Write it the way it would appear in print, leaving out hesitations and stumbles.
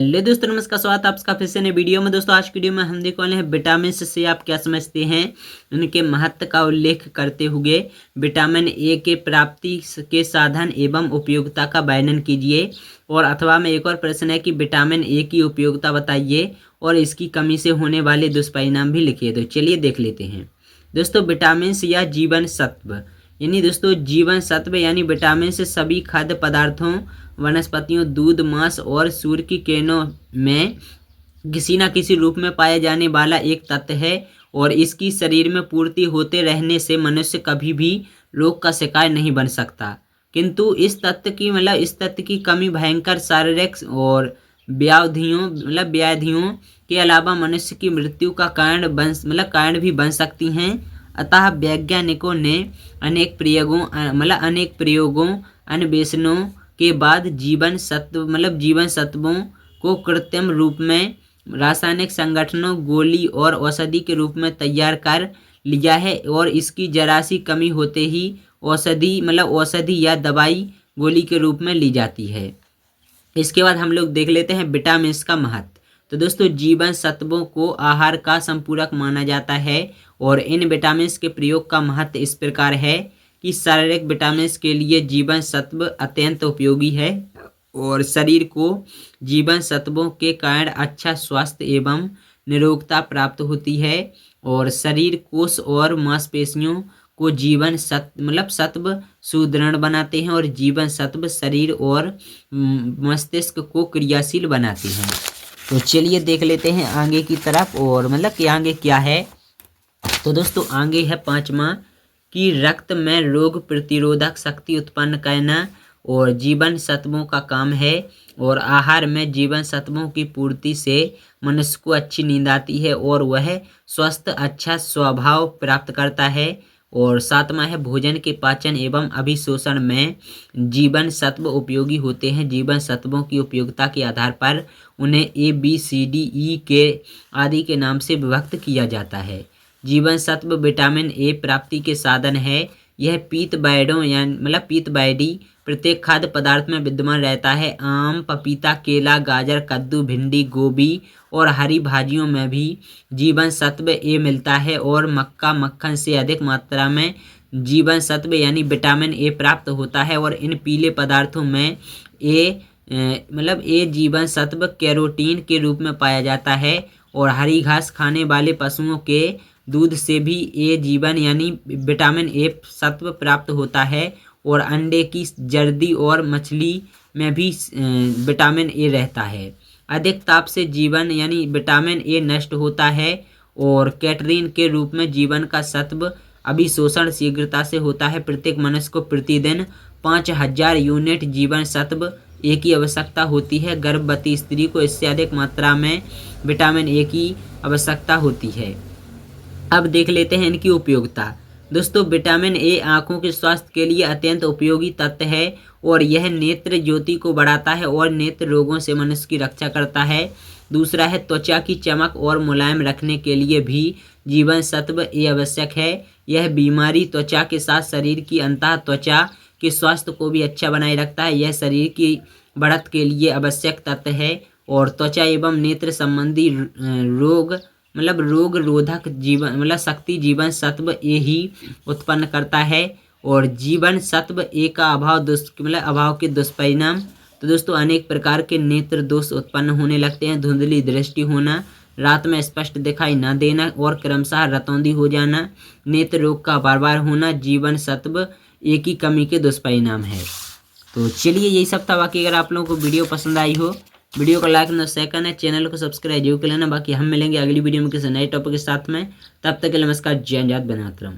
Hello दोस्तों, नमस्कार। स्वागत है आपका फिर से नए वीडियो में। दोस्तों आज की वीडियो में हम देखने वाले हैं विटामिन से आप क्या समझते हैं, उनके महत्व का उल्लेख करते हुए विटामिन ए के प्राप्ति के साधन एवं उपयोगिता का वर्णन कीजिए। और अथवा में एक और प्रश्न है कि विटामिन ए की उपयोगिता बताइए और इसकी कमी से होने वाले दुष्परिणाम भी लिखिए। तो चलिए देख लेते हैं। दोस्तों विटामिन या जीवन सत्व यानी दोस्तों जीवन सत्व यानी विटामिन से सभी खाद्य पदार्थों, वनस्पतियों, दूध, मांस और सूर्य की किरणों में किसी न किसी रूप में पाया जाने वाला एक तत्व है। और इसकी शरीर में पूर्ति होते रहने से मनुष्य कभी भी रोग का शिकार नहीं बन सकता। किंतु इस तत्व की कमी भयंकर शारीरिक और व्याधियों के अलावा मनुष्य की मृत्यु का कारण भी बन सकती हैं। अतः वैज्ञानिकों ने अनेक प्रयोगों अन्वेषणों के बाद जीवन सत्वों को कृत्रिम रूप में रासायनिक संगठनों, गोली और औषधि के रूप में तैयार कर लिया है। और इसकी जरा सी कमी होते ही औषधि या दवाई गोली के रूप में ली जाती है। इसके बाद हम लोग देख लेते हैं विटामिन का महत्व। तो दोस्तों जीवन सत्वों को आहार का संपूरक माना जाता है और इन विटामिन के प्रयोग का महत्व इस प्रकार है कि शारीरिक विटामिन के लिए जीवन सत्व अत्यंत उपयोगी है और शरीर को जीवन सत्वों के कारण अच्छा स्वास्थ्य एवं निरोगता प्राप्त होती है। और शरीर, कोष और मांसपेशियों को जीवन सत्व सुदृढ़ बनाते हैं और जीवन सत्व शरीर और मस्तिष्क को क्रियाशील बनाते हैं। तो चलिए देख लेते हैं आगे की तरफ और कि आगे क्या है। तो दोस्तों आगे है 5वां कि रक्त में रोग प्रतिरोधक शक्ति उत्पन्न करना और जीवन सत्वों का काम है। और आहार में जीवन सत्वों की पूर्ति से मनुष्य को अच्छी नींद आती है और वह स्वस्थ अच्छा स्वभाव प्राप्त करता है। और 7वां है भोजन के पाचन एवं अभिशोषण में जीवन सत्व उपयोगी होते हैं। जीवन सत्वों की उपयोगिता के आधार पर उन्हें ABCDE के आदि के नाम से विभक्त किया जाता है। जीवन सत्व विटामिन ए प्राप्ति के साधन है। यह पीतबैडी प्रत्येक खाद्य पदार्थ में विद्यमान रहता है। आम, पपीता, केला, गाजर, कद्दू, भिंडी, गोभी और हरी भाजियों में भी जीवन सत्व ए मिलता है। और मक्का, मक्खन से अधिक मात्रा में जीवन सत्व यानी विटामिन ए प्राप्त होता है। और इन पीले पदार्थों में ए जीवन सत्व कैरोटीन के रूप में पाया जाता है। और हरी घास खाने वाले पशुओं के दूध से भी ए जीवन यानी विटामिन ए सत्व प्राप्त होता है। और अंडे की जर्दी और मछली में भी विटामिन ए रहता है। अधिक ताप से जीवन यानी विटामिन ए नष्ट होता है। और कैटरीन के रूप में जीवन का सत्व अभिशोषण शीघ्रता से होता है। प्रत्येक मनुष्य को प्रतिदिन 5000 यूनिट जीवन सत्व ए की आवश्यकता होती है। गर्भवती स्त्री को इससे अधिक मात्रा में विटामिन ए की आवश्यकता होती है। अब देख लेते हैं इनकी उपयोगिता। दोस्तों विटामिन ए आँखों के स्वास्थ्य के लिए अत्यंत उपयोगी तत्व है और यह नेत्र ज्योति को बढ़ाता है और नेत्र रोगों से मनुष्य की रक्षा करता है। दूसरा है त्वचा की चमक और मुलायम रखने के लिए भी जीवन सत्व ए आवश्यक है। यह बीमारी त्वचा के साथ शरीर की अंतः त्वचा के स्वास्थ्य को भी अच्छा बनाए रखता है। यह शरीर की बढ़त के लिए आवश्यक तत्व है। और त्वचा एवं नेत्र संबंधी रोग रोधक शक्ति जीवन सत्व ए ही उत्पन्न करता है। और जीवन सत्व ए का अभाव के दुष्परिणाम। तो दोस्तों अनेक प्रकार के नेत्र दोष उत्पन्न होने लगते हैं। धुंधली दृष्टि होना, रात में स्पष्ट दिखाई न देना और क्रमशः रतौंधी हो जाना, नेत्र रोग का बार होना जीवन सत्व ए की कमी के दुष्परिणाम है। तो चलिए यही सब था। बाकी अगर आप लोगों को वीडियो पसंद आई हो, वीडियो को लाइक करना, शेयर करना, चैनल को सब्सक्राइब जरूर कर लेना। बाकी हम मिलेंगे अगली वीडियो में किसी नए टॉपिक के साथ में। तब तक के लिए नमस्कार, जय हिंद, वंदे मातरम।